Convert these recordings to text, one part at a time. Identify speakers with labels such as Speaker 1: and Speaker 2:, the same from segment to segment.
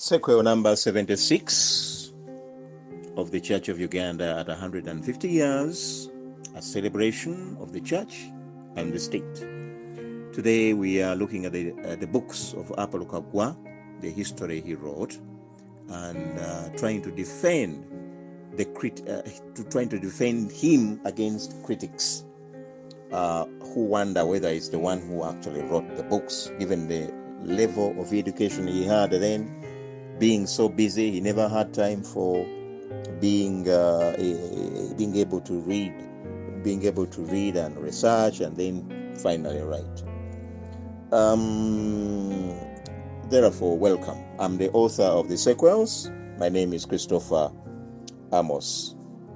Speaker 1: Sequel number 76 of the Church of Uganda at 150 years, a celebration of the church and the state. Today we are looking at the books of Apolo Kaggwa, the history he wrote, and trying to defend him against critics who wonder whether it's the one who actually wrote the books, given the level of education he had then. Being so busy, he never had time for being able to read and research, and then finally write. Therefore, welcome. I'm the author of the sequels. My name is Christopher Amos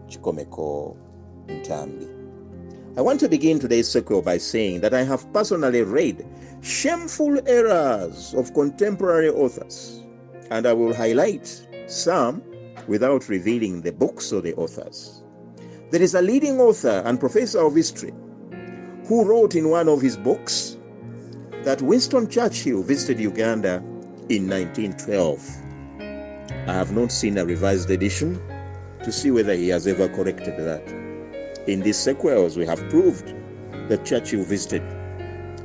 Speaker 1: Chikomeko Ntambi. I want to begin today's sequel by saying that I have personally read shameful errors of contemporary authors, and I will highlight some without revealing the books or the authors. There is a leading author and professor of history who wrote in one of his books that Winston Churchill visited Uganda in 1912. I have not seen a revised edition to see whether he has ever corrected that. In these sequels, we have proved that Churchill visited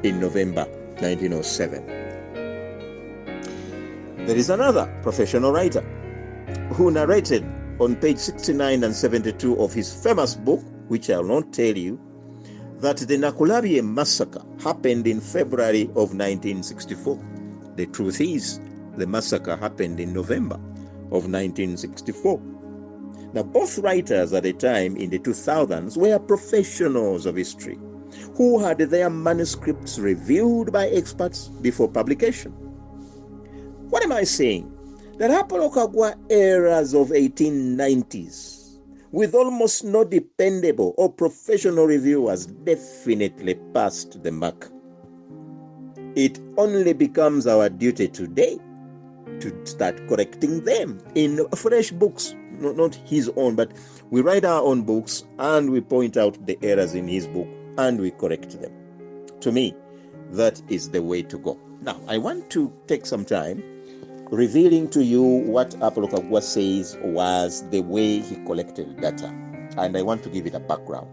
Speaker 1: in November 1907. There is another professional writer who narrated on page 69 and 72 of his famous book, which I will not tell you, that the Nakulabye massacre happened in February of 1964. The truth is, the massacre happened in November of 1964. Now, both writers at the time in the 2000s were professionals of history who had their manuscripts reviewed by experts before publication. What am I saying? That Apolo Kaggwa errors of 1890s, with almost no dependable or professional reviewers, definitely passed the mark. It only becomes our duty today to start correcting them in fresh books, not his own, but we write our own books and we point out the errors in his book and we correct them. To me, that is the way to go. Now, I want to take some time revealing to you what Apolo Kaggwa says was the way he collected data, and I want to give it a background.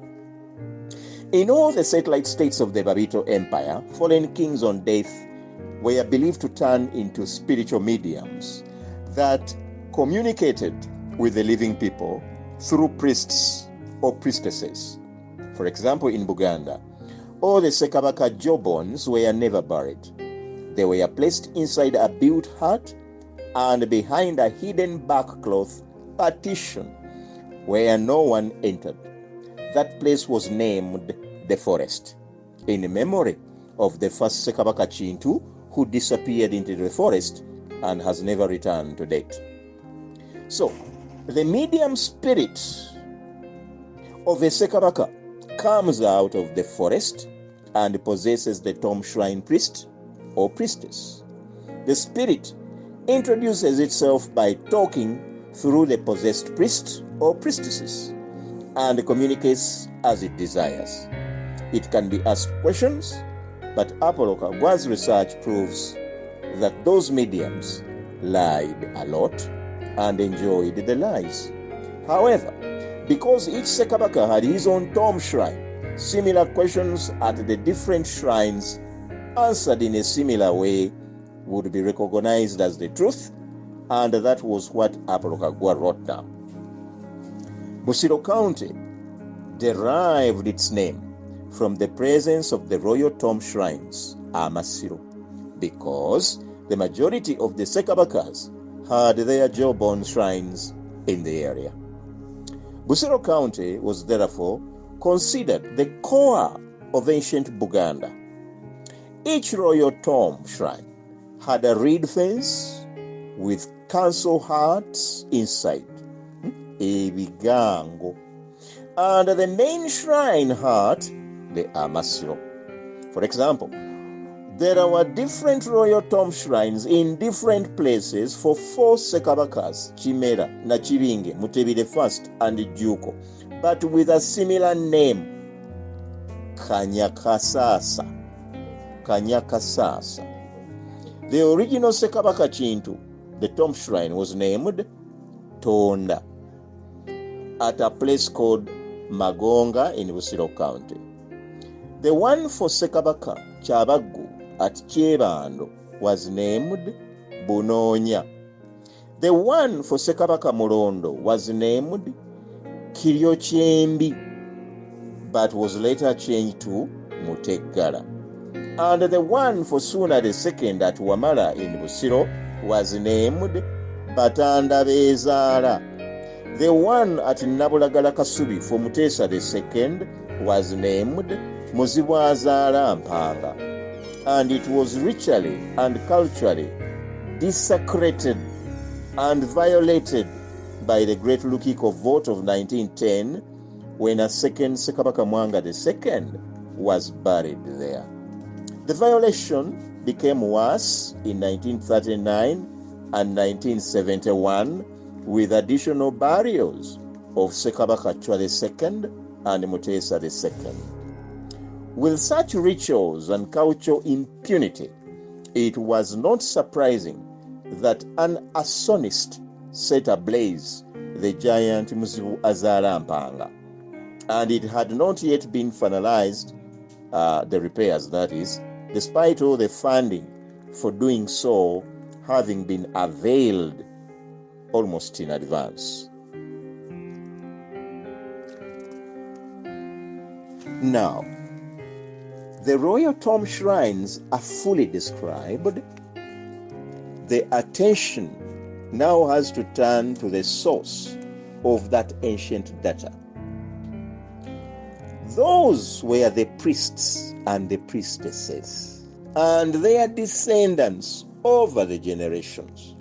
Speaker 1: In all the satellite states of the Babito Empire, fallen kings on death were believed to turn into spiritual mediums that communicated with the living people through priests or priestesses. For example, in Uganda, all the Sekabaka jawbones were never buried. They were placed inside a built hut and behind a hidden backcloth partition where no one entered. That place was named the forest, in memory of the first Sekabaka Chintu who disappeared into the forest and has never returned to date. So, the medium spirit of a Sekabaka comes out of the forest and possesses the tomb shrine priest or priestess. The spirit introduces itself by talking through the possessed priest or priestesses and communicates as it desires. It can be asked questions, but Apolo Kaggwa's research proves that those mediums lied a lot and enjoyed the lies. However, because each Sekabaka had his own tomb shrine, similar questions at the different shrines answered in a similar way would be recognized as the truth, and that was what Apolo Kaggwa wrote down. Busiro County derived its name from the presence of the royal tomb shrines, Amasiro, because the majority of the Sekabakas had their jawbone shrines in the area. Busiro County was therefore considered the core of ancient Buganda. Each royal tomb shrine had a reed fence with council huts inside, ebigango, and the main shrine hut, the Amasiro. For example, there were different royal tomb shrines in different places for 4 Sekabakas, Chimera, Nachibinge, Mutebi I, and Juko, but with a similar name, Kanyakasasa. The original Sekabaka Chintu the tomb shrine was named Tonda at a place called Magonga in Busiro County. The one for Sekabaka Kyabaggu at Kyebando was named Bunonya. The one for Sekabaka Mulondo was named Kiryokyembi, but was later changed to Muteggala. And the one for Suna II at Wamala in Busiro was named Batanda Bezaala. The one at Nabulagala Kasubi for Mutesa II was named Muzibwazaala Mpanga, and it was ritually and culturally desecrated and violated by the Great Lukiko vote of 1910 when a second Sekabaka Mwanga II was buried there. The violation became worse in 1939 and 1971 with additional burials of Sekabaka Chwa II and Mutesa II. With such rituals and cultural impunity, it was not surprising that an arsonist set ablaze the giant Muzibu Azara Mpanga, and it had not yet been finalized, the repairs that is, despite all the funding for doing so having been availed almost in advance. Now, the royal tomb shrines are fully described. The attention now has to turn to the source of that ancient data. Those were the priests and the priestesses and their descendants over the generations.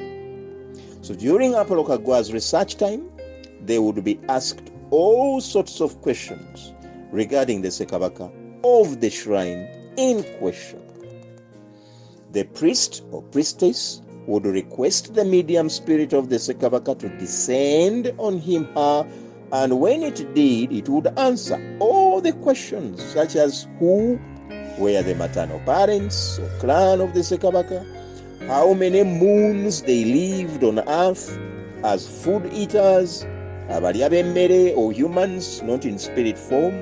Speaker 1: So during Apolo Kaggwa's research time, they would be asked all sorts of questions regarding the Sekabaka of the shrine in question. The priest or priestess would request the medium spirit of the Sekabaka to descend on him, her, and when it did, it would answer all the questions such as who were the maternal parents or clan of the Sekabaka, how many moons they lived on earth as food eaters, abalya b'emmere or humans not in spirit form,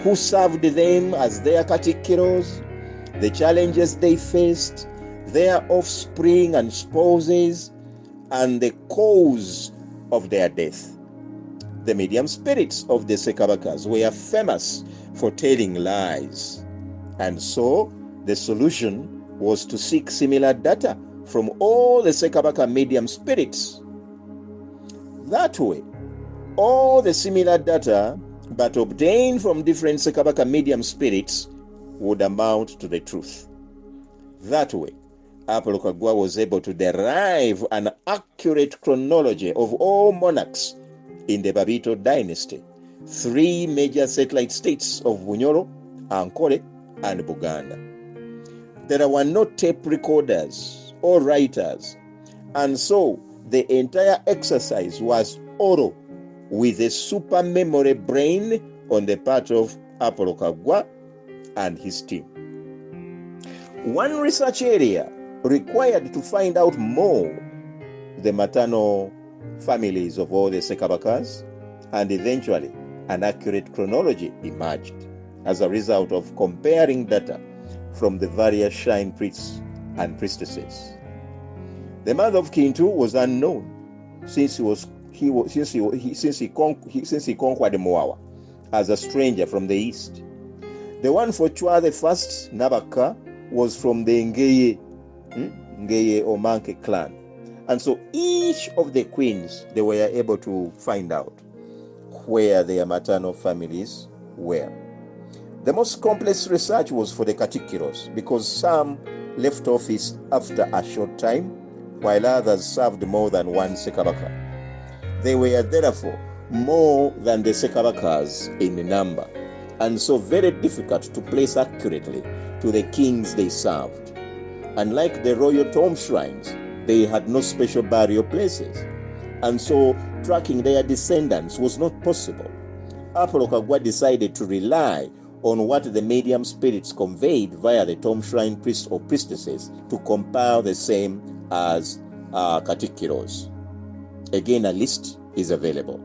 Speaker 1: who served them as their katikkiros, the challenges they faced, their offspring and spouses, and the cause of their death. The medium spirits of the Sekabakas were famous for telling lies, and so the solution was to seek similar data from all the Sekabaka medium spirits. That way, all the similar data but obtained from different Sekabaka medium spirits would amount to the truth. That way, Apolo Kaggwa was able to derive an accurate chronology of all monarchs in the Babito dynasty, 3 major satellite states of Bunyoro, Ankole, and Buganda. There were no tape recorders or writers, and so the entire exercise was oral with a super memory brain on the part of Apolo Kaggwa and his team. One research area required to find out more the maternal families of all the Sekabakas, and eventually an accurate chronology emerged as a result of comparing data from the various shrine priests and priestesses. The mother of Kintu was unknown since he conquered Moawa as a stranger from the east. The one for Chwa the first, Nabaka, was from the Ngeye or Manke clan. And so each of the queens, they were able to find out where their maternal families were. The most complex research was for the Katikiros, because some left office after a short time, while others served more than one Sekabaka. They were therefore more than the Sekabakas in number, and so very difficult to place accurately to the kings they served. Unlike the royal tomb shrines, they had no special burial places, and so tracking their descendants was not possible. Apolo Kaggwa decided to rely on what the medium spirits conveyed via the tomb shrine priests or priestesses to compile the same as Katikiros. Again, a list is available.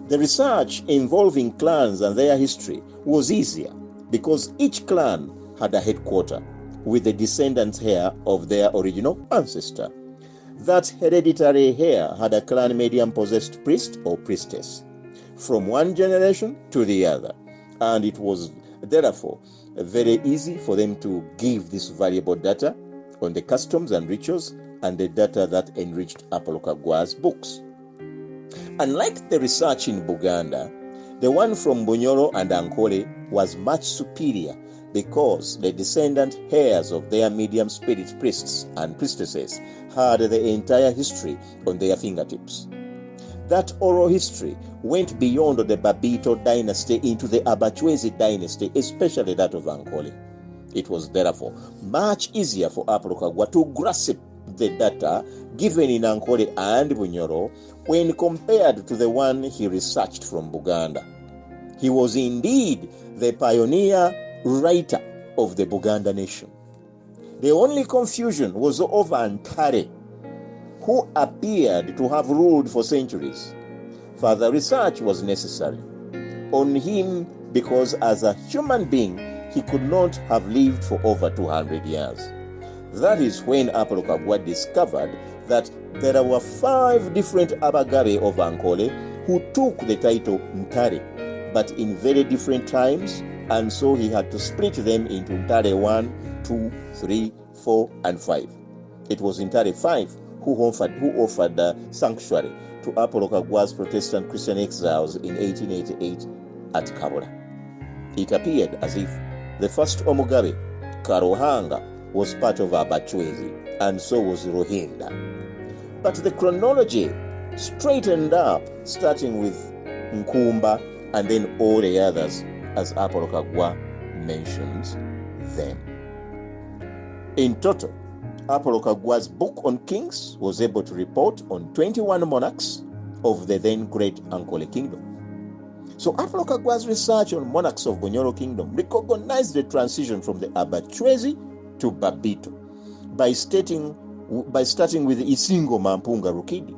Speaker 1: The research involving clans and their history was easier because each clan had a headquarter with the descendants heir of their original ancestor. That hereditary heir had a clan medium possessed priest or priestess from one generation to the other, and it was therefore very easy for them to give this valuable data on the customs and rituals and the data that enriched Apolo Kaggwa's books. Unlike the research in Buganda, the one from Bunyoro and Ankole was much superior because the descendant heirs of their medium spirit priests and priestesses had the entire history on their fingertips. That oral history went beyond the Babito dynasty into the Abachwezi dynasty, especially that of Ankole. It was therefore much easier for Apolo Kaggwa to grasp the data given in Ankole and Bunyoro when compared to the one he researched from Buganda. He was indeed the pioneer writer of the Buganda nation. The only confusion was over Ntare, who appeared to have ruled for centuries. Further research was necessary on him because as a human being, he could not have lived for over 200 years. That is when Apolo Kaggwa discovered that there were 5 different Abagabe of Ankole who took the title Ntare, but in very different times, and so he had to split them into Ntare 1, 2, 3, 4, and 5. It was Ntare 5 who offered sanctuary to Apolo Kaggwa's Protestant Christian exiles in 1888 at Kabula. It appeared as if the first Omugabe, Karuhanga, was part of Abachwezi, and so was Rohinda. But the chronology straightened up, starting with Nkumba and then all the others, as Apolo Kaggwa mentions them. In total, Apolo Kaggwa's book on kings was able to report on 21 monarchs of the then great Ankole kingdom. So Apolo Kaggwa's research on monarchs of Bunyoro kingdom recognized the transition from the Abachwezi to Babito by starting with Isingo Mampunga Rukidi.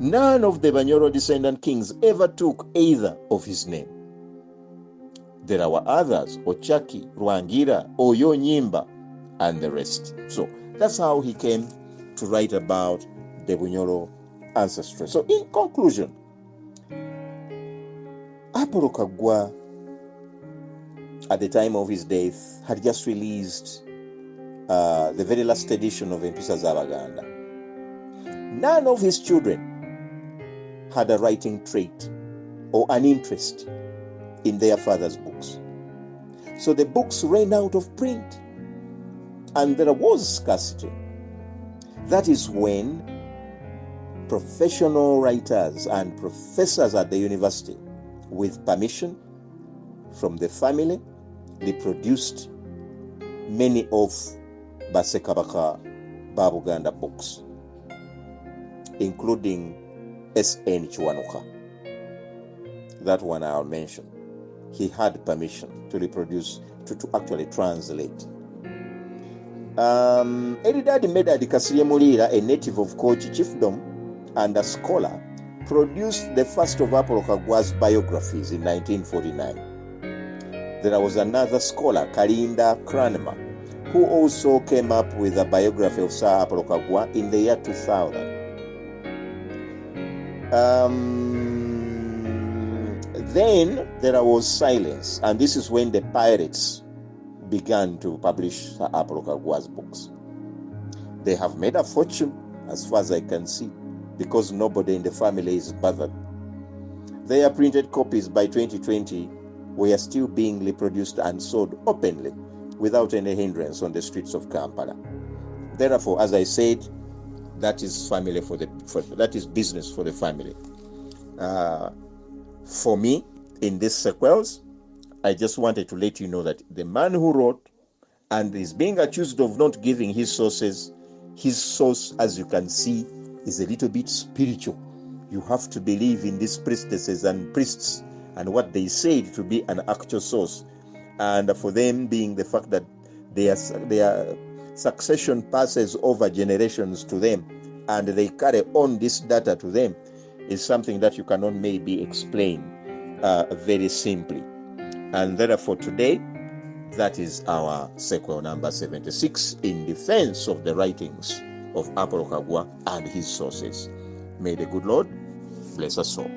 Speaker 1: None of the Bunyoro descendant kings ever took either of his name. There were others, Ochaki, Rwangira, Oyo Nyimba, and the rest. So that's how he came to write about the Bunyoro ancestry. So in conclusion, Apolo Kaggwa, at the time of his death, had just released the very last edition of Empisa Zabaganda. None of his children had a writing trait or an interest in their father's books. So the books ran out of print, and there was scarcity. That is when professional writers and professors at the university, with permission from the family, reproduced many of Basekabaka Babuganda books, including S.N. Chiwanuka. That one I'll mention. He had permission to reproduce, to actually translate. Eridadi Medadi Kasirye Mulira, a native of Kochi chiefdom and a scholar, produced the first of Apolo Kaggwa's biographies in 1949. There was another scholar, Kalinda Kranma, who also came up with a biography of Sir Apolo Kaggwa in the year 2000. Then there was silence, and this is when the pirates began to publish Sir Apolo Kaggwa's books. They have made a fortune, as far as I can see, because nobody in the family is bothered. Their printed copies by 2020 were still being reproduced and sold openly without any hindrance on the streets of Kampala. Therefore, as I said, that is that is business for the family. For me, in this sequels, I just wanted to let you know that the man who wrote and is being accused of not giving his sources, his source, as you can see, is a little bit spiritual. You have to believe in these priestesses and priests and what they said to be an actual source. And for them being the fact that they are succession passes over generations to them, and they carry on this data to them, is something that you cannot maybe explain very simply. And therefore today, that is our sequel number 76 in defense of the writings of Apolo Kaggwa and his sources. May the good Lord bless us all.